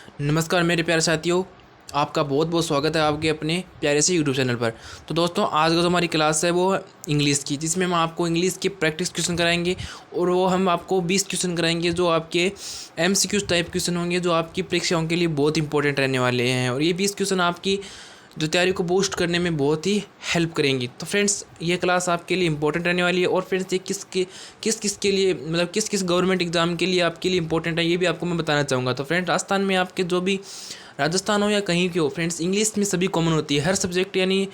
नमस्कार मेरे प्यारे साथियों, आपका बहुत बहुत स्वागत है आपके अपने प्यारे से यूट्यूब चैनल पर। तो दोस्तों, आज का जो हमारी क्लास है वो है इंग्लिश की, जिसमें हम आपको इंग्लिश के प्रैक्टिस क्वेश्चन कराएंगे। और वो हम आपको 20 क्वेश्चन कराएंगे जो आपके एमसीक्यूज टाइप क्वेश्चन होंगे, जो आपकी परीक्षाओं के लिए बहुत इंपॉर्टेंट रहने वाले हैं। और ये 20 क्वेश्चन आपकी जो तैयारी को बूस्ट करने में बहुत ही हेल्प करेंगी। तो फ्रेंड्स, ये क्लास आपके लिए इंपॉर्टेंट रहने वाली है। और फ्रेंड्स, ये किस किस के लिए, मतलब किस किस गवर्नमेंट एग्जाम के लिए आपके लिए इंपॉर्टेंट है, ये भी आपको मैं बताना चाहूँगा। तो फ्रेंड्स, राजस्थान में आपके जो भी, राजस्थान हो या कहीं की हो फ्रेंड्स, इंग्लिश में सभी कॉमन होती है। हर सब्जेक्ट यानी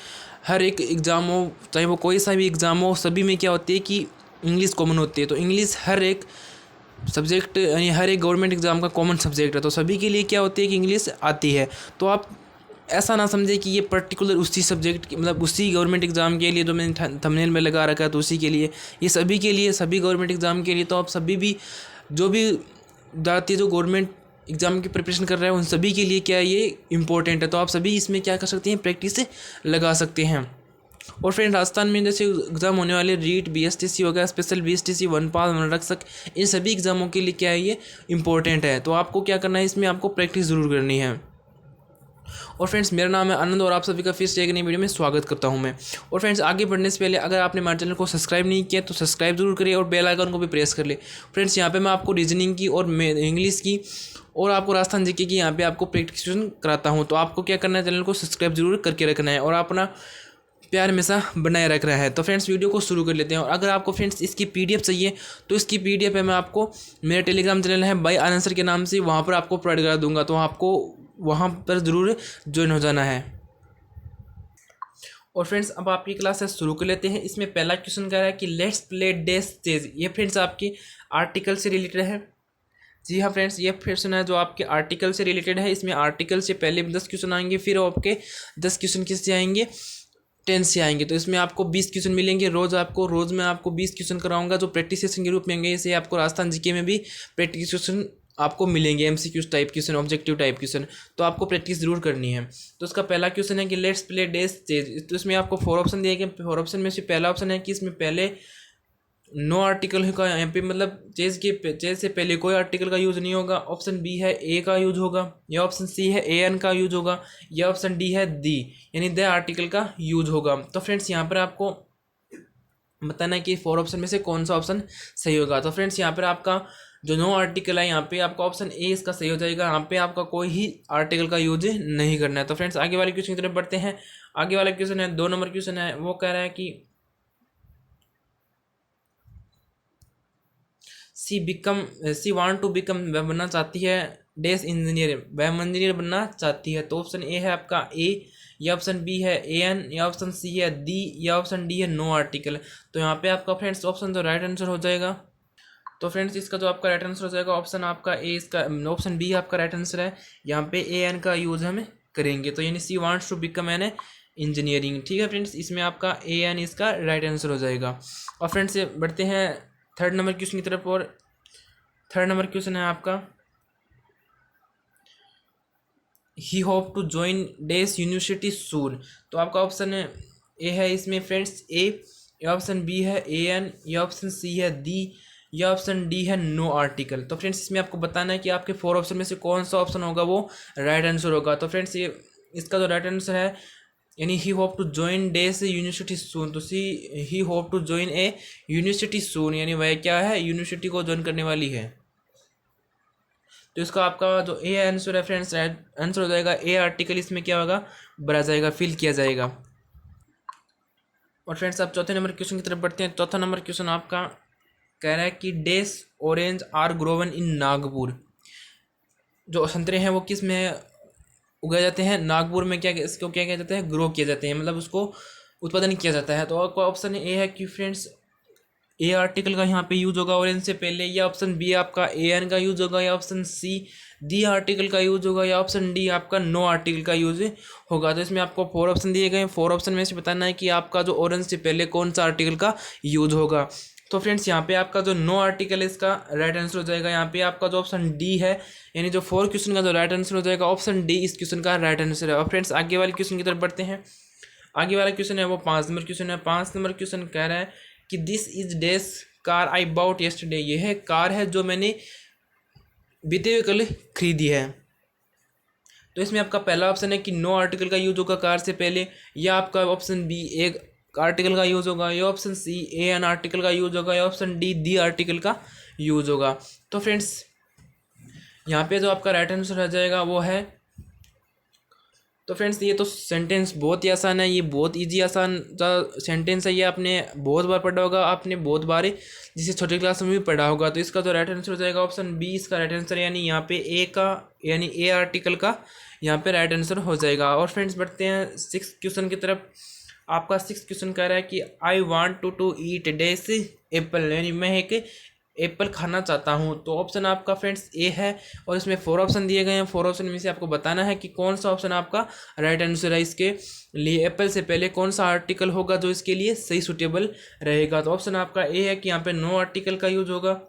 हर एक एग्ज़ाम हो, चाहे वो कोई सा भी एग्ज़ाम हो, सभी में क्या होती है कि इंग्लिश कॉमन होती है। तो इंग्लिश हर एक सब्जेक्ट यानी हर एक गवर्नमेंट एग्जाम का कॉमन सब्जेक्ट है। तो सभी के लिए क्या होती है कि इंग्लिश आती है। तो आप ऐसा ना समझे कि ये पर्टिकुलर उसी सब्जेक्ट की, मतलब उसी गवर्नमेंट एग्ज़ाम के लिए जो मैंने थंबनेल में लगा रखा है तो उसी के लिए, ये सभी के लिए, सभी गवर्नमेंट एग्ज़ाम के लिए। तो आप सभी भी जो भी जाती है, जो गवर्नमेंट एग्ज़ाम की प्रिपरेशन कर रहे हैं, उन सभी के लिए क्या है, ये इंपॉर्टेंट है। तो आप सभी इसमें क्या कर सकते हैं, प्रैक्टिस से लगा सकते हैं। और फ्रेंड, राजस्थान में जैसे एग्ज़ाम होने वाले रीट, बीएसटीसी हो गया, स्पेशल बीएसटीसी, वन पास, मनरक्षक, इन सभी एग्ज़ामों के लिए क्या है, ये इंपॉर्टेंट है। तो आपको क्या करना है, इसमें आपको प्रैक्टिस ज़रूर करनी है। और फ्रेंड्स, मेरा नाम है आनंद और आप सभी का फिर से एक नई वीडियो में स्वागत करता हूं मैं। और फ्रेंड्स, आगे बढ़ने से पहले अगर आपने हमारे चैनल को सब्सक्राइब नहीं किया तो सब्सक्राइब जरूर करिए और बेल आइकन को भी प्रेस कर ले। फ्रेंड्स, यहाँ पे मैं आपको रीजनिंग की और इंग्लिश की और आपको राजस्थान जीके की यहाँ पे आपको प्रैक्टिस कराता हूँ। तो आपको क्या करना है, चैनल को सब्सक्राइब जरूर करके रखना है और अपना प्यार हमेशा बनाए रख रहा है। तो फ्रेंड्स, वीडियो को शुरू कर लेते हैं। और अगर आपको फ्रेंड्स इसकी पीडीएफ चाहिए तो इसकी पीडीएफ है, मैं आपको मेरे टेलीग्राम चैनल है बाय आनंद सर के नाम से, वहाँ पर आपको प्रोवाइड करा दूंगा। तो आपको वहाँ पर ज़रूर ज्वाइन हो जाना है। और फ्रेंड्स, अब आपकी क्लास है शुरू कर लेते हैं। इसमें पहला क्वेश्चन कह रहा है कि लेट्स प्ले डेस चेज। ये फ्रेंड्स आपके आर्टिकल से रिलेटेड है। जी हाँ फ्रेंड्स, ये क्वेश्चन है जो आपके आर्टिकल से रिलेटेड है। इसमें आर्टिकल से पहले 10 क्वेश्चन आएंगे, फिर आपके 10 क्वेश्चन किससे आएंगे, 10 से आएंगे। तो इसमें आपको 20 क्वेश्चन मिलेंगे। रोज़ मैं आपको 20 क्वेश्चन कराऊंगा जो प्रैक्टिस सेशन के रूप में होंगे। इसे आपको राजस्थान जीके में भी प्रैक्टिस क्वेश्चन आपको मिलेंगे, MCQs type question, objective type question. तो आपको प्रैक्टिस जरूर करनी है। तो इसका पहला क्वेश्चन है कि लेट्स प्ले डेस चेज। तो इसमें आपको 4 ऑप्शन दिए गए। 4 ऑप्शन में से पहला ऑप्शन है कि इसमें पहले नो आर्टिकल का, यहाँ पे मतलब चेज से पहले कोई आर्टिकल का यूज नहीं होगा। ऑप्शन बी है ए का यूज होगा, या ऑप्शन सी है ए एन का यूज होगा, या ऑप्शन डी है दी यानी द आर्टिकल का यूज होगा। तो फ्रेंड्स, यहाँ पर आपको बताना है कि 4 ऑप्शन में से कौन सा ऑप्शन सही होगा। तो फ्रेंड्स, यहाँ पर आपका जो नो आर्टिकल है, यहाँ पे आपका ऑप्शन ए इसका सही हो जाएगा। यहाँ पे आपका कोई ही आर्टिकल का यूज नहीं करना है। तो फ्रेंड्स, आगे वाले क्वेश्चन की तरफ बढ़ते हैं। आगे वाला क्वेश्चन है 2 नंबर क्वेश्चन है, वो कह रहा है कि सी वांट टू बिकम, वह बनना चाहती है डेस इंजीनियर, वह इंजीनियर बनना चाहती है। तो ऑप्शन ए है आपका ए, या ऑप्शन बी है ए एन, या ऑप्शन सी है दी, या ऑप्शन डी है नो आर्टिकल। तो यहाँ पे आपका फ्रेंड्स ऑप्शन जो राइट आंसर हो जाएगा। तो फ्रेंड्स, इसका जो आपका राइट आंसर हो जाएगा ऑप्शन आपका ए, इसका ऑप्शन बी आपका राइट आंसर है। यहाँ पे ए एन का यूज हम करेंगे। तो यानी she wants to become an engineering. ठीक है फ्रेंड्स, इसमें आपका ए एन इसका राइट आंसर हो जाएगा। और फ्रेंड्स, से बढ़ते हैं थर्ड नंबर क्वेश्चन की तरफ। और थर्ड नंबर क्वेश्चन है आपका he hope to join this university soon. तो आपका ऑप्शन ए है इसमें फ्रेंड्स ए, या ऑप्शन बी है ए एन, या ऑप्शन सी है दी, या ऑप्शन डी है नो आर्टिकल। तो फ्रेंड्स, इसमें आपको बताना है कि आपके 4 ऑप्शन में से कौन सा ऑप्शन होगा वो राइट आंसर होगा। तो फ्रेंड्स, ये इसका जो राइट आंसर है यानी he hope to join this university soon. तो he hope to join a university soon यानी वह क्या है, यूनिवर्सिटी को ज्वाइन करने वाली है। तो इसका आपका जो ए आंसर है फ्रेंड्स, आंसर हो जाएगा ए आर्टिकल। इसमें क्या होगा, भरा जाएगा, फिल किया जाएगा। और फ्रेंड्स, आप चौथे नंबर क्वेश्चन की तरफ बढ़ते हैं। चौथा नंबर क्वेश्चन आपका कह रहा है कि डेस ऑरेंज आर ग्रोवन इन नागपुर। जो संतरे हैं वो किस में उगाए जाते हैं, नागपुर में। क्या इसको क्या किया जाता है, ग्रो किए जाते हैं, मतलब उसको उत्पादन किया जाता है। तो आपका ऑप्शन ए है कि फ्रेंड्स ए आर्टिकल का यहाँ पे यूज होगा ऑरेंज से पहले, या ऑप्शन बी आपका ए एन का यूज होगा, या ऑप्शन सी दी आर्टिकल का यूज होगा, या ऑप्शन डी आपका नो आर्टिकल का यूज होगा। तो इसमें आपको 4 ऑप्शन दिए गए। 4 ऑप्शन में से बताना है कि आपका जो ऑरेंज से पहले कौन सा आर्टिकल का यूज होगा। तो फ्रेंड्स, यहाँ पे आपका जो नो आर्टिकल है इसका राइट आंसर हो जाएगा। यहाँ पे आपका जो ऑप्शन डी है यानी जो 4 क्वेश्चन का जो राइट आंसर हो जाएगा, ऑप्शन डी इस क्वेश्चन का राइट आंसर है। और फ्रेंड्स, आगे वाले क्वेश्चन की तरफ बढ़ते हैं। आगे वाला क्वेश्चन है वो 5 नंबर क्वेश्चन है। 5 नंबर क्वेश्चन कह रहा है कि this is dash car I bought yesterday. यह है कार है जो मैंने बीते हुए कल खरीदी है। तो इसमें आपका पहला ऑप्शन है कि नो आर्टिकल का यूज होगा कार से पहले, या आपका ऑप्शन बी एक आर्टिकल का यूज होगा, या option C a an article का यूज होगा, या ऑप्शन डी दी आर्टिकल का यूज होगा। तो फ्रेंड्स यहाँ पे जो आपका राइट आंसर आ जाएगा वो है, तो फ्रेंड्स ये तो सेंटेंस बहुत ही आसान है, ये बहुत इजी आसान सेंटेंस है, ये आपने बहुत बार पढ़ा होगा, आपने बहुत बार जिसे छोटी क्लास में भी पढ़ा होगा। तो इसका जो राइट आंसर हो जाएगा ऑप्शन बी इसका राइट आंसर, यानी यहाँ पे ए का यानी ए आर्टिकल का यहाँ पे राइट आंसर हो जाएगा। और फ्रेंड्स बढ़ते हैं 6 क्वेश्चन की तरफ। आपका 6 क्वेश्चन कह रहा है कि I want to eat dash apple, यानी मैं एक एप्पल खाना चाहता हूँ। तो ऑप्शन आपका फ्रेंड्स ए है, और इसमें 4 ऑप्शन दिए गए हैं। 4 ऑप्शन में से आपको बताना है कि कौन सा ऑप्शन आपका राइट आंसर है। इसके लिए एप्पल से पहले कौन सा आर्टिकल होगा जो इसके लिए सही सुटेबल रहेगा। तो ऑप्शन आपका ए है कि यहाँ पे नो आर्टिकल का यूज होगा,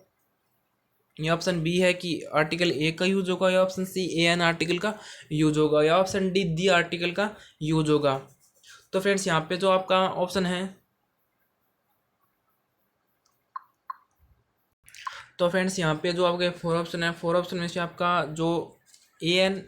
या ऑप्शन बी है कि आर्टिकल ए का यूज होगा, या option C a an article का यूज होगा, या ऑप्शन डी दी आर्टिकल का यूज होगा। तो फ्रेंड्स यहाँ पे जो आपका ऑप्शन है, तो फ्रेंड्स यहाँ पे जो आपके 4 ऑप्शन है, 4 ऑप्शन में से आपका जो ए एन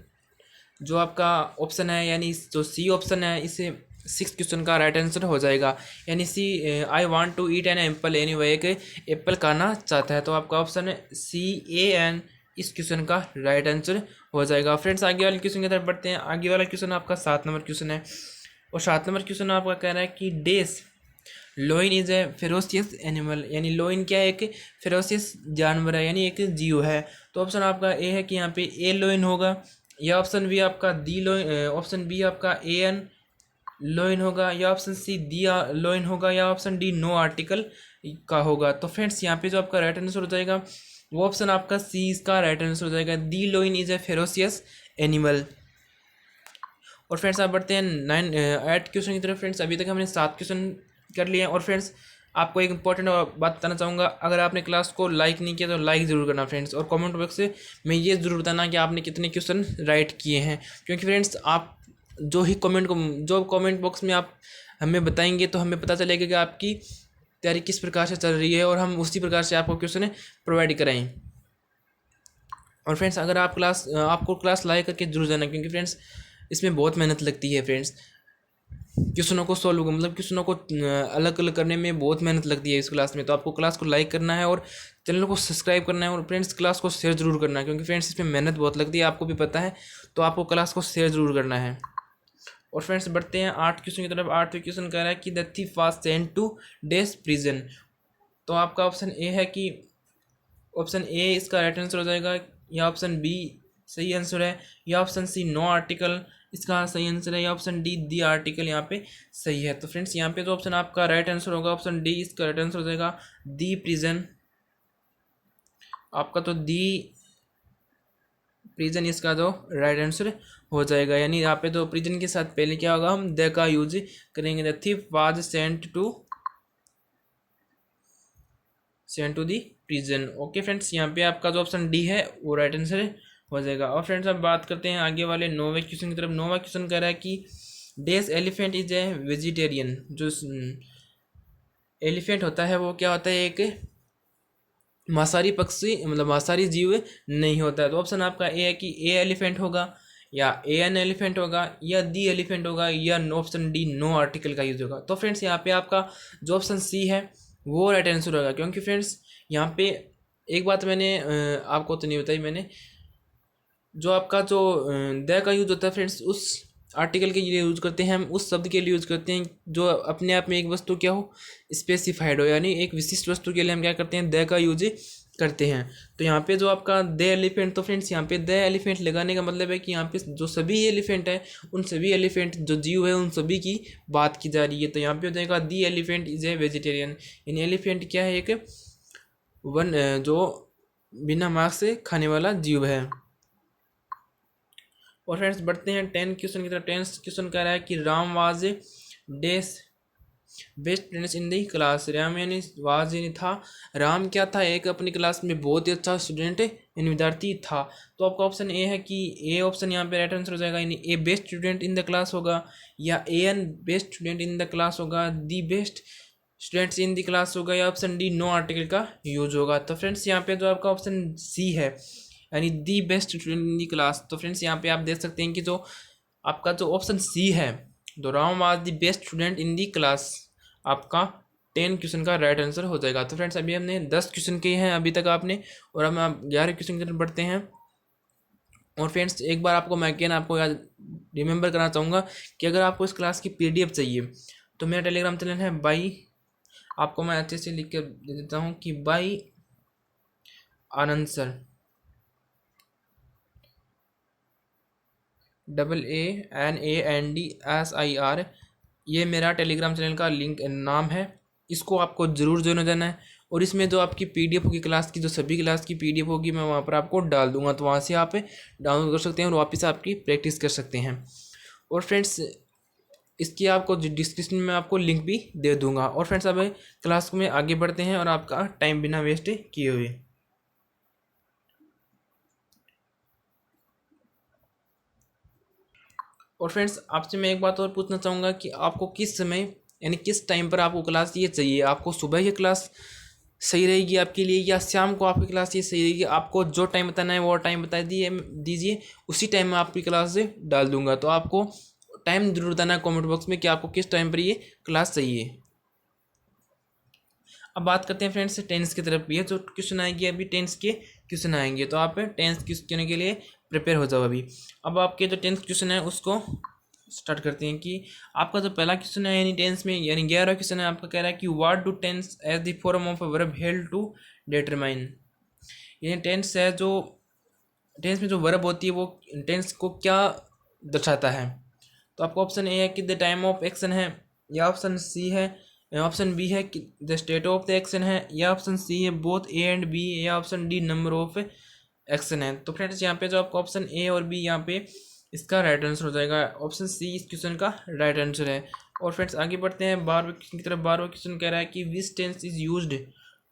जो आपका ऑप्शन है, यानी जो सी ऑप्शन है, इसे 6 क्वेश्चन का राइट आंसर हो जाएगा। यानी C I want to eat an apple, यानी वह एक एप्पल खाना चाहता है। तो आपका ऑप्शन है सी ए एन इस क्वेश्चन का राइट आंसर हो जाएगा। फ्रेंड्स आगे वाले क्वेश्चन की तरफ बढ़ते हैं। आगे वाला क्वेश्चन आपका 7 नंबर क्वेश्चन है, और 7 नंबर क्वेश्चन आपका कह रहा है कि this lion is a ferocious animal, यानी लोइन क्या है, एक फेरोसियस जानवर है, यानी एक जीव है। तो ऑप्शन आपका ए है कि यहाँ पे ए लोइन होगा, या ऑप्शन बी आपका दी लोइन, ऑप्शन बी आपका ए एन लोइन होगा, या ऑप्शन सी दी लोइन होगा, या ऑप्शन डी नो आर्टिकल का होगा। तो फ्रेंड्स यहाँ पे जो आपका राइट आंसर हो जाएगा वो ऑप्शन आपका सी इसका राइट आंसर हो जाएगा, the lion is a ferocious animal. और फ्रेंड्स आप बढ़ते हैं 8 क्वेश्चन की तरफ। फ्रेंड्स अभी तक हमने 7 क्वेश्चन कर लिए हैं। और फ्रेंड्स आपको एक इंपॉर्टेंट बात बताना चाहूँगा, अगर आपने क्लास को लाइक नहीं किया तो लाइक ज़रूर करना फ्रेंड्स, और कमेंट बॉक्स से मैं ये ज़रूर बताना कि आपने कितने क्वेश्चन राइट किए हैं। क्योंकि फ्रेंड्स आप जो कमेंट बॉक्स में आप हमें बताएंगे तो हमें पता चलेगा कि आपकी तैयारी किस प्रकार से चल रही है, और हम उसी प्रकार से आपको क्वेश्चन प्रोवाइड कराएँ। और फ्रेंड्स अगर आपको क्लास लाइक करके जरूर जाना, क्योंकि फ्रेंड्स इसमें बहुत मेहनत लगती है। फ्रेंड्स क्वेश्चनों को सॉल्व मतलब क्वेश्चनों को अलग अलग करने में बहुत मेहनत लगती है इस क्लास में। तो आपको क्लास को लाइक करना है और चैनल को सब्सक्राइब करना है, और फ्रेंड्स क्लास को शेयर जरूर करना है, क्योंकि फ्रेंड्स इसमें मेहनत बहुत लगती है, आपको भी पता है। तो आपको क्लास को शेयर जरूर करना है। और फ्रेंड्स बढ़ते हैं 8 क्वेश्चन की तरफ। 8वें क्वेश्चन कह रहा है कि the thief was sent to dash prison. तो आपका ऑप्शन ए है कि ऑप्शन ए इसका राइट आंसर हो जाएगा, या ऑप्शन बी सही आंसर है, या ऑप्शन सी नो आर्टिकल इसका सही आंसर है, या ऑप्शन डी दी आर्टिकल यहाँ पे सही है। तो फ्रेंड्स यहाँ पे जो ऑप्शन आपका राइट आंसर होगा ऑप्शन डी इसका राइट आंसर हो जाएगा, दी प्रिजन। आपका तो दी प्रिजन इसका जो राइट आंसर हो जाएगा। यानी यहाँ पे तो प्रिजन के साथ पहले क्या होगा, हम द का यूज करेंगे। The thief was sent to the prison. Okay friends, यहाँ पे आपका जो ऑप्शन डी है वो राइट आंसर हो जाएगा। और फ्रेंड्स अब बात करते हैं आगे वाले 9वें क्वेश्चन की तरफ। 9वां क्वेश्चन कह रहा है कि डेस एलिफेंट इज ए वेजिटेरियन। जो एलिफेंट होता है वो क्या होता है, एक मांसाहारी पक्षी मतलब मांसाहारी जीव नहीं होता है। तो ऑप्शन आपका ए है कि ए एलिफेंट होगा, या ए एन एलिफेंट होगा, या दी एलिफेंट होगा, या ऑप्शन डी नो आर्टिकल का यूज होगा। तो फ्रेंड्स यहाँ पे आपका जो ऑप्शन सी है वो राइट आंसर होगा, क्योंकि फ्रेंड्स यहाँ पे एक बात मैंने आपको तो नहीं बताई मैंने, जो आपका जो द का यूज होता है फ्रेंड्स उस आर्टिकल के लिए यूज करते हैं, हम उस शब्द के लिए यूज करते हैं जो अपने आप में एक वस्तु क्या हो, स्पेसिफाइड हो, यानी एक विशिष्ट वस्तु के लिए हम क्या करते हैं, द का यूज करते हैं। तो यहाँ पे जो आपका द एलिफेंट, तो फ्रेंड्स यहाँ पे द एलिफेंट लगाने का मतलब है कि यहाँ पे जो सभी एलिफेंट है उन सभी एलिफेंट जो जीव है उन सभी की बात की जा रही है। तो यहाँ पे हो जाएगा दी एलिफेंट इज ए वेजिटेरियन, यानी एलिफेंट क्या है, एक जो बिना मांस से खाने वाला जीव है। और फ्रेंड्स बढ़ते हैं 10 क्वेश्चन की तरफ। 10 क्वेश्चन कह रहा है कि Ram was dash best students in the class. Ram यानी वाज यानी था, राम क्या था, एक अपनी क्लास में बहुत ही अच्छा स्टूडेंट यानी विद्यार्थी था। तो आपका ऑप्शन ए है कि ए ऑप्शन यहाँ पे राइट आंसर हो जाएगा, यानी a best student in the class होगा, या a an best student in the class होगा, the best students in the class होगा, या ऑप्शन डी नो आर्टिकल का यूज होगा। तो फ्रेंड्स यहाँ पे जो आपका ऑप्शन सी है, यानी the best student in the class. तो फ्रेंड्स यहाँ पे आप देख सकते हैं कि जो आपका जो ऑप्शन सी है, the Ram was the best student in the class, आपका 10 क्वेश्चन का राइट आंसर हो जाएगा। तो फ्रेंड्स अभी हमने 10 क्वेश्चन किए हैं अभी तक आपने, और हम आप 11 क्वेश्चन की तरफ बढ़ते हैं। और फ्रेंड्स एक बार आपको मैं अगेन आपको याद रिमेंबर करना चाहूँगा कि अगर आपको इस क्लास की PDF चाहिए तो मेरा टेलीग्राम चैनल है बाई, आपको मैं अच्छे से लिख कर दे देता हूँ कि बाई आनंद सर, AANANDSIR, ये मेरा टेलीग्राम चैनल का लिंक नाम है। इसको आपको ज़रूर ज्वाइन हो जाना है, और इसमें जो आपकी PDF होगी क्लास की, जो सभी क्लास की PDF होगी मैं वहाँ पर आपको डाल दूंगा, तो वहाँ से आप डाउनलोड कर सकते हैं और वापस आपकी प्रैक्टिस कर सकते हैं। और फ्रेंड्स इसकी आपको डिस्क्रिप्शन में आपको लिंक भी दे दूंगा। और फ्रेंड्स अब क्लास में आगे बढ़ते हैं और आपका टाइम बिना वेस्ट किए हुए। और फ्रेंड्स आपसे मैं एक बात और पूछना चाहूँगा कि आपको किस समय यानी किस टाइम पर आपको क्लास ये चाहिए, आपको सुबह की क्लास सही रहेगी आपके लिए, या शाम को आपकी क्लास ये सही रहेगी? आपको जो टाइम बताना है वो टाइम बता दीजिए, उसी टाइम में आपकी क्लास से डाल दूंगा। तो आपको टाइम जरूर बताना है कमेंट बॉक्स में कि आपको किस टाइम पर ये क्लास चाहिए। अब बात करते हैं फ्रेंड्स टेंस की तरफ। ये जो क्वेश्चन आएंगे अभी टेंस के क्वेश्चन आएंगे, तो आप टेंस क्वेश्चन के लिए प्रिपेयर हो जाओ अभी। अब आपके जो टेंस क्वेश्चन है उसको स्टार्ट करते हैं कि आपका जो पहला क्वेश्चन है यानी टेंस में यानी 11 क्वेश्चन है, आपका कह रहा है कि what do tense is the form of a verb held to determine. यानी टेंस है जो टेंस में जो वर्ब होती है वो टेंस को क्या दर्शाता है। तो आपका ऑप्शन ए है कि द टाइम ऑफ एक्शन है, या ऑप्शन सी है, ऑप्शन बी है कि the state of the action है, या ऑप्शन सी है बोथ ए एंड बी, या option D number of action है। तो फ्रेंड्स यहाँ पे जो आपका ऑप्शन ए और बी यहाँ पे इसका राइट आंसर हो जाएगा, ऑप्शन सी इस क्वेश्चन का राइट आंसर है। और फ्रेंड्स आगे बढ़ते हैं 12वें क्वेश्चन की तरफ। 12वां क्वेश्चन कह रहा है कि which tense is used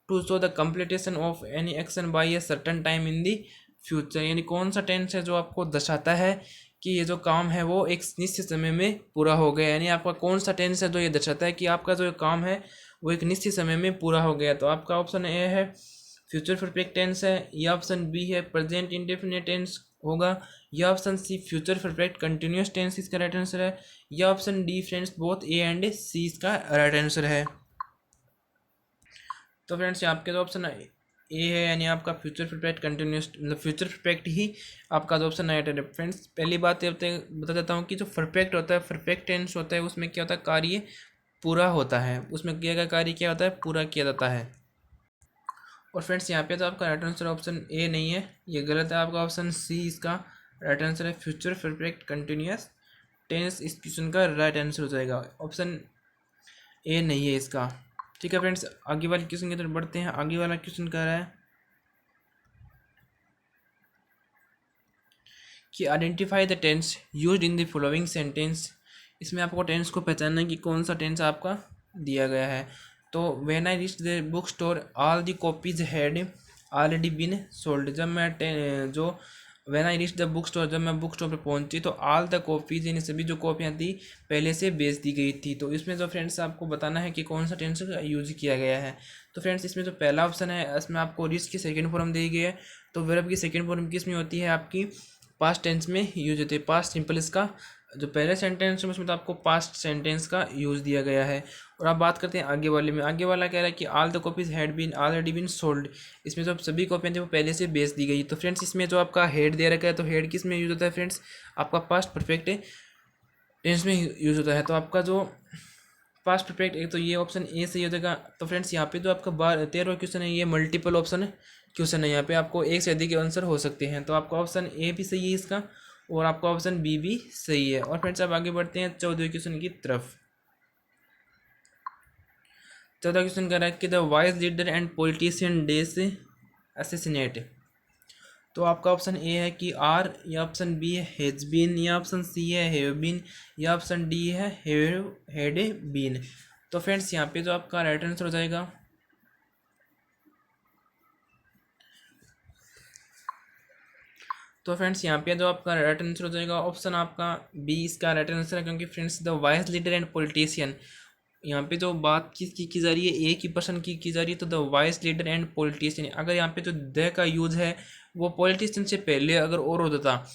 to show the completion of any action by a certain time in the future. यानी कौन सा टेंस है जो आपको दर्शाता है कि ये जो काम है वो एक निश्चित समय में पूरा हो गया। यानी आपका कौन सा टेंस है जो ये दर्शाता है कि आपका जो काम है वो एक निश्चित समय में पूरा हो गया। तो आपका ऑप्शन ए है फ्यूचर परफेक्ट टेंस है, या ऑप्शन बी है प्रेजेंट इंडेफिनिट टेंस होगा, या option C future perfect continuous tense इसका राइट आंसर है, या option D friends both A and C इसका राइट आंसर है। तो फ्रेंड्स यहाँ आपके जो ऑप्शन ए है यानी आपका फ्यूचर परफेक्ट कंटिन्यूस मतलब फ्यूचर परफेक्ट ही आपका जो ऑप्शन राइट है। फ्रेंड्स पहली बात ये बता देता हूँ कि जो परफेक्ट होता है परफेक्ट टेंस होता है उसमें क्या होता है कार्य पूरा होता है, उसमें किया गया कार्य क्या होता है पूरा किया जाता है। और फ्रेंड्स यहाँ पे तो आपका राइट आंसर ऑप्शन ए नहीं है, ये गलत है, आपका ऑप्शन सी इसका राइट आंसर है। फ्यूचर परफेक्ट कंटिन्यूस टेंस इस क्वेश्चन का राइट आंसर हो जाएगा, ऑप्शन ए नहीं है इसका। ठीक है फ्रेंड्स आगे वाले क्वेश्चन की तरफ बढ़ते हैं। आगे वाला क्वेश्चन कह रहा है कि identify the tense used in the following sentence. इसमें आपको टेंस को पहचानना है कि कौन सा टेंस आपका दिया गया है। तो when I reach the book store all the copies had already been sold. जब मैं जो when I reach the book store, जब मैं बुक स्टोर पर पहुंची तो ऑल द कॉपीज यानी सभी जो कॉपियाँ थी पहले से बेच दी गई थी। तो इसमें जो फ्रेंड्स आपको बताना है कि कौन सा टेंस का यूज किया गया है। तो फ्रेंड्स इसमें जो पहला ऑप्शन है इसमें आपको रीच की सेकेंड फॉर्म दी गई है। तो वर्ब की सेकेंड फॉर्म किस में होती है आपकी पास्ट टेंस में यूज होती है। पास्ट सिंपल इसका जो पहले सेंटेंस है उसमें तो आपको पास्ट सेंटेंस का यूज़ दिया गया है। और आप बात करते हैं आगे वाले में। आगे वाला कह रहा है कि all the copies had been already been sold. इसमें जो सभी कॉपियाँ थी वो पहले से बेच दी गई। तो फ्रेंड्स इसमें जो आपका हेड दे रखा है तो हेड किस में यूज़ होता है फ्रेंड्स आपका पास्ट परफेक्ट टेंस में यूज़ होता है। तो आपका जो पास्ट परफेक्ट एक तो ये ऑप्शन ए सही हो जाएगा। तो फ्रेंड्स यहाँ पे जो आपका 13वां क्वेश्चन है ये मल्टीपल ऑप्शन क्वेश्चन है, यहाँ पे आपको एक से अधिक आंसर हो सकते हैं। तो आपका ऑप्शन ए भी सही है इसका, और आपका ऑप्शन बी भी सही है। और फ्रेंड्स अब आगे बढ़ते हैं 14वें क्वेश्चन की तरफ। 14वां क्वेश्चन कह रहा है कि the wise leader and politician days assassinate. तो आपका ऑप्शन ए है कि आर, या ऑप्शन बी है हैज बीन, या ऑप्शन सी है हैव बीन, या ऑप्शन डी है हैड बीन। तो फ्रेंड्स यहाँ पे जो आपका राइट आंसर हो जाएगा तो फ्रेंड्स यहाँ पे जो आपका राइट आंसर हो जाएगा ऑप्शन आपका बी इसका राइट आंसर है। क्योंकि friends the vice leader and politician यहाँ पे जो बात किसकी की जा रही है, एक ही पर्सन की जा रही है, तो the vice leader and politician. अगर यहाँ पे जो द का यूज है वो पॉलिटिशियन से पहले अगर और होता था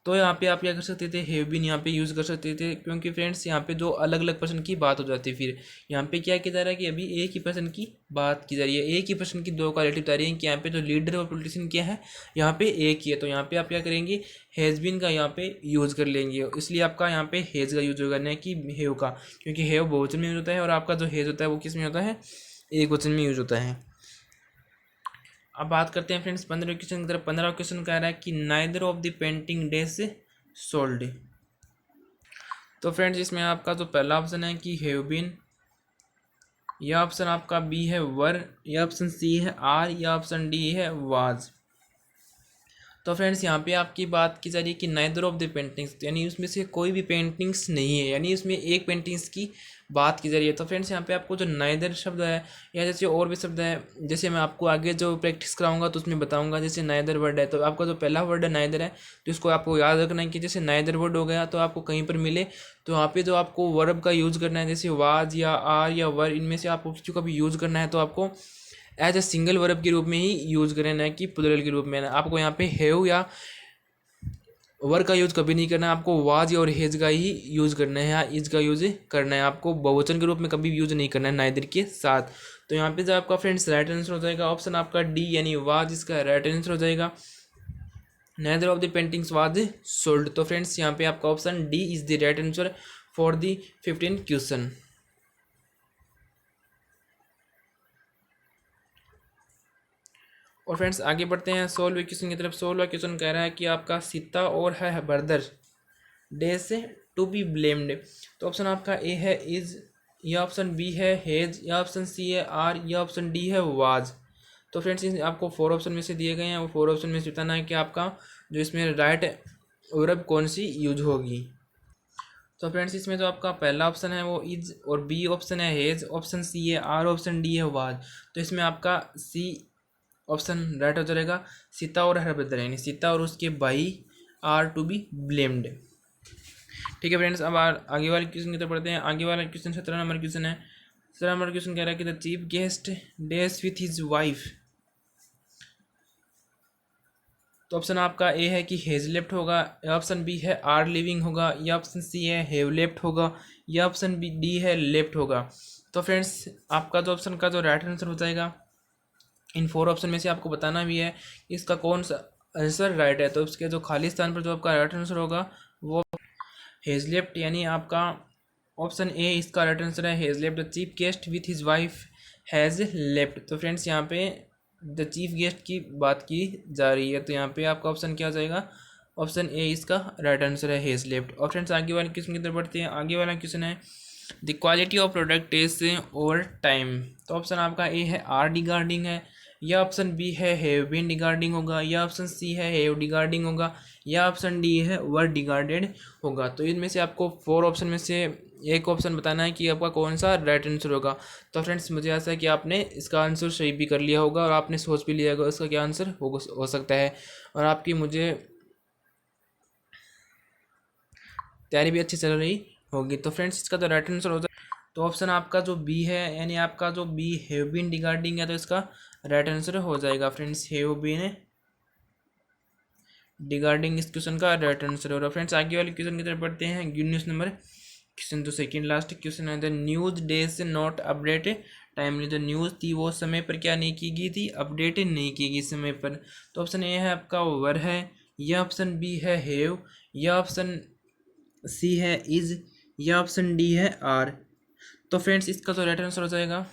तो यहाँ पे आप क्या कर सकते थे, हैव बीन यहाँ पे यूज़ कर सकते थे, क्योंकि फ्रेंड्स यहाँ पे जो अलग अलग पर्सन की बात हो जाती है। फिर यहाँ पे क्या किया जा रहा है कि अभी एक ही पर्सन की बात की जा रही है, एक ही पर्सन की दो क्वालिटी बता रही है कि यहाँ पे जो लीडर और पॉलिटिशियन क्या है, यहाँ पे एक ही है। तो यहाँ पे आप क्या करेंगे, हैज़ बीन का यहाँ पे यूज़ कर लेंगे, इसलिए आपका यहाँ पे हैज़ का यूज होगा न कि हैव का, क्योंकि हैव बहुवचन में यूज होता है और आपका जो हैज़ होता है वो किस में होता है, एक वचन में यूज होता है। अब बात करते हैं फ्रेंड्स 15वें क्वेश्चन की तरफ। 15वां क्वेश्चन कह रहा है कि neither of the painting days sold. तो फ्रेंड्स इसमें आपका जो पहला ऑप्शन है कि हैव बीन, यह ऑप्शन आपका बी है वर, यह ऑप्शन सी है आर, यह ऑप्शन डी है वाज। तो फ्रेंड्स यहाँ पे आपकी बात की जा रही है कि नाइदर ऑफ द पेंटिंग्स, यानी उसमें से कोई भी पेंटिंग्स नहीं है, यानी उसमें एक पेंटिंग्स की बात की जा रही है। तो फ्रेंड्स यहाँ पे आपको जो नाइदर शब्द है या जैसे और भी शब्द है, जैसे मैं आपको आगे जो प्रैक्टिस कराऊंगा तो उसमें बताऊंगा। जैसे नाइदर वर्ड है तो आपका जो पहला वर्ड है नाइदर है, तो इसको आपको याद रखना है कि जैसे नाइदर वर्ड हो गया तो आपको कहीं पर मिले तो वहाँ पे जो आपको वर्ब का यूज़ करना है, जैसे वाज या आर या वर, इनमें से आपको किसी का भी यूज़ करना है तो आपको एज ए सिंगल वर्ब के रूप में ही यूज़ करें, ना कि प्लूरल के रूप में। आपको यहाँ पे हैव या वर का यूज़ कभी नहीं करना है, आपको वाज और हेज का ही यूज़ करना है या इज का यूज़ करना है। आपको बहुवचन के रूप में कभी यूज़ नहीं करना है नाइदर के साथ। तो यहाँ पे जो आपका फ्रेंड्स राइट आंसर हो जाएगा ऑप्शन आपका डी, यानी वाज इसका राइट आंसर हो जाएगा। Neither of the paintings was sold. तो फ्रेंड्स यहाँ पे आपका option D is the right answer for the 15 question. और फ्रेंड्स आगे बढ़ते हैं 16वें क्वेश्चन की तरफ। 16वां क्वेश्चन कह रहा है कि आपका सीता और है ब्रदर डे से टू बी ब्लेम्ड। तो ऑप्शन आपका ए है इज, या ऑप्शन बी है हेज, या ऑप्शन सी है आर, या ऑप्शन डी है वाज। तो फ्रेंड्स आपको 4 ऑप्शन में से दिए गए हैं, वो 4 ऑप्शन में से बताना है कि आपका जो इसमें राइट वर्ब कौन सी यूज होगी। तो फ्रेंड्स इसमें जो आपका पहला ऑप्शन है वो इज, और बी ऑप्शन है हेज, ऑप्शन सी है आर, ऑप्शन डी है वाज। तो इसमें आपका सी ऑप्शन राइट हो जाएगा। सीता और हर ब्रदर, यानी सीता और उसके भाई आर टू बी ब्लेम्ड। ठीक है फ्रेंड्स, अब आगे वाले क्वेश्चन की तरफ पढ़ते हैं। आगे वाला क्वेश्चन 17 नंबर क्वेश्चन है। 17 नंबर क्वेश्चन कह रहा है कि the chief guest days with his wife. तो ऑप्शन आपका ए है कि हेज लेफ्ट होगा, या ऑप्शन बी है आर लिविंग होगा, या ऑप्शन सी है हैव लेफ्ट होगा, या ऑप्शन बी डी है लेफ्ट होगा। तो फ्रेंड्स आपका जो ऑप्शन का जो राइट आंसर हो जाएगा, इन 4 ऑप्शन में से आपको बताना भी है इसका कौन सा आंसर राइट है। तो इसके जो खाली स्थान पर जो आपका राइट आंसर होगा वो हेज लेफ्ट, यानी आपका ऑप्शन ए इसका राइट आंसर है। Hedge left the chief guest with his wife has left. तो फ्रेंड्स यहाँ पे द चीफ गेस्ट की बात की जा रही है, तो यहाँ पे आपका ऑप्शन क्या हो जाएगा, ऑप्शन ए इसका राइट आंसर है, हेज लेफ्ट। और फ्रेंड्स आगे वाले क्वेश्चन की तरफ बढ़ते हैं। आगे वाला क्वेश्चन है the quality of product is over time. तो ऑप्शन आपका ए है आर डिगार्डिंग है, या ऑप्शन बी है हैव बीन डिगार्डिंग होगा, या ऑप्शन सी है हैव डिगार्डिंग होगा, या ऑप्शन डी है वर डिगार्डेड होगा। तो इनमें से आपको 4 ऑप्शन में से एक ऑप्शन बताना है कि आपका कौन सा राइट आंसर होगा। तो फ्रेंड्स मुझे आशा है कि आपने इसका आंसर सही भी कर लिया होगा और आपने सोच भी लिया होगा इसका क्या आंसर हो सकता है, और आपकी मुझे तैयारी भी अच्छी चल रही होगी। तो फ्रेंड्स इसका तो राइट आंसर होता है, तो ऑप्शन आपका जो बी है, यानी आपका जो बी हैव बीन डिगार्डिंग है, तो इसका राइट आंसर हो जाएगा फ्रेंड्स हैव बीन डिगार्डिंग, इस क्वेश्चन का राइट आंसर होगा। फ्रेंड्स आगे वाले क्वेश्चन की तरफ बढ़ते हैं। न्यूज़ नंबर क्वेश्चन जो सेकंड लास्ट क्वेश्चन है, the news days not update timely. जो न्यूज़ थी वो समय पर क्या नहीं की गई थी, अपडेट नहीं की गई समय पर। तो ऑप्शन ए है आपका वर है, या ऑप्शन बी है हैव, या ऑप्शन सी है इज, या ऑप्शन डी है आर। तो फ्रेंड्स इसका तो राइट आंसर हो जाएगा,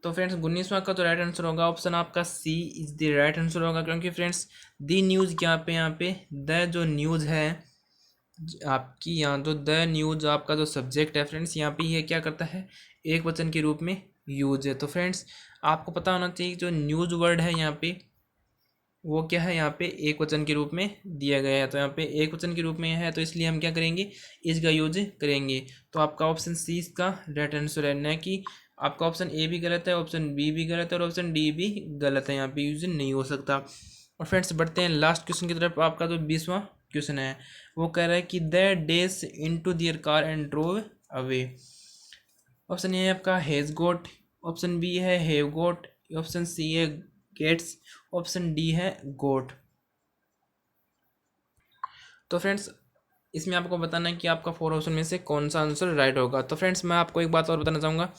तो फ्रेंड्स 19वां का तो राइट आंसर होगा ऑप्शन आपका सी इज द राइट आंसर होगा, क्योंकि फ्रेंड्स दी न्यूज़ यहाँ पे द जो न्यूज़ है आपकी, यहाँ जो द न्यूज़ आपका जो सब्जेक्ट है फ्रेंड्स, यहाँ पे ये क्या करता है, एक वचन के रूप में यूज है। तो फ्रेंड्स आपको पता होना चाहिए जो न्यूज़ वर्ड है यहाँ पे वो क्या है, यहाँ पे एक वचन के रूप में दिया गया है। तो यहाँ पे एक वचन के रूप में है, तो इसलिए हम क्या करेंगे, इसका यूज करेंगे। तो आपका ऑप्शन सी इसका राइट आंसर है, न कि आपका ऑप्शन ए भी गलत है, ऑप्शन बी भी गलत है, और ऑप्शन डी भी गलत है, यहाँ पे यूज नहीं हो सकता। और फ्रेंड्स बढ़ते हैं लास्ट क्वेश्चन की तरफ। आपका जो 20वां क्वेश्चन है वो कह रहा है कि the dash into their car and drove away. Option A है आपका हैज़ गोट, ऑप्शन बी है हैव गोट, ऑप्शन सी है गेट्स, ऑप्शन डी है गोट। तो फ्रेंड्स इसमें आपको बताना है कि आपका फोर ऑप्शन में से कौन सा आंसर राइट होगा। तो फ्रेंड्स मैं आपको एक बात और बताना चाहूँगा,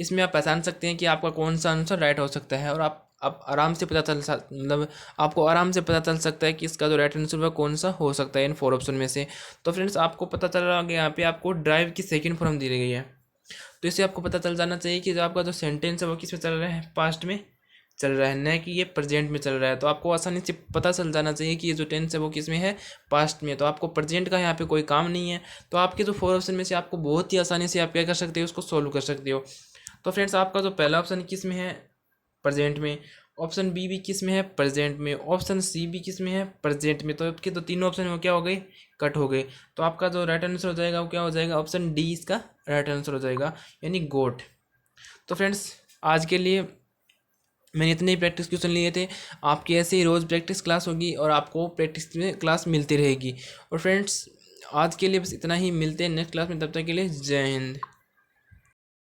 इसमें आप पहचान सकते हैं कि आपका कौन सा आंसर राइट हो सकता है, और आप आराम से पता चल मतलब आपको आराम से पता चल सकता है कि इसका जो राइट आंसर वह कौन सा हो सकता है इन फोर ऑप्शन में से। तो फ्रेंड्स आपको पता चल रहा है कि यहाँ पे आपको ड्राइव की सेकेंड फॉर्म दी गई है, तो इससे आपको पता चल जाना चाहिए कि जो आपका जो सेंटेंस है वो किस में चल रहा है, पास्ट में चल रहा है, न कि ये प्रेजेंट में चल रहा है। तो आपको आसानी से पता चल जाना चाहिए कि ये जो टेंस है वो किस में है, पास्ट में। तो आपको प्रेजेंट का यहाँ पे कोई काम नहीं है, तो आपके जो फोर ऑप्शन में से आपको बहुत ही आसानी से आप क्या कर सकते हो, उसको सोल्व कर सकते हो। तो फ्रेंड्स आपका जो पहला ऑप्शन किस में है, प्रेजेंट में, ऑप्शन बी भी किस में है, प्रेजेंट में, ऑप्शन सी भी किस में है, प्रेजेंट में। तो आपके तो तीनों ऑप्शन वो क्या हो गए, कट हो गए। तो आपका जो राइट आंसर हो जाएगा वो क्या हो जाएगा, ऑप्शन डी इसका राइट आंसर हो जाएगा, यानी गोट। तो फ्रेंड्स आज के लिए मैंने इतने ही प्रैक्टिस क्वेश्चन लिए थे। आपकी ऐसे ही रोज़ प्रैक्टिस क्लास होगी और आपको प्रैक्टिस में क्लास मिलती रहेगी। और फ्रेंड्स आज के लिए बस इतना ही, मिलते हैं नेक्स्ट क्लास में, तब तक के लिए जय हिंद।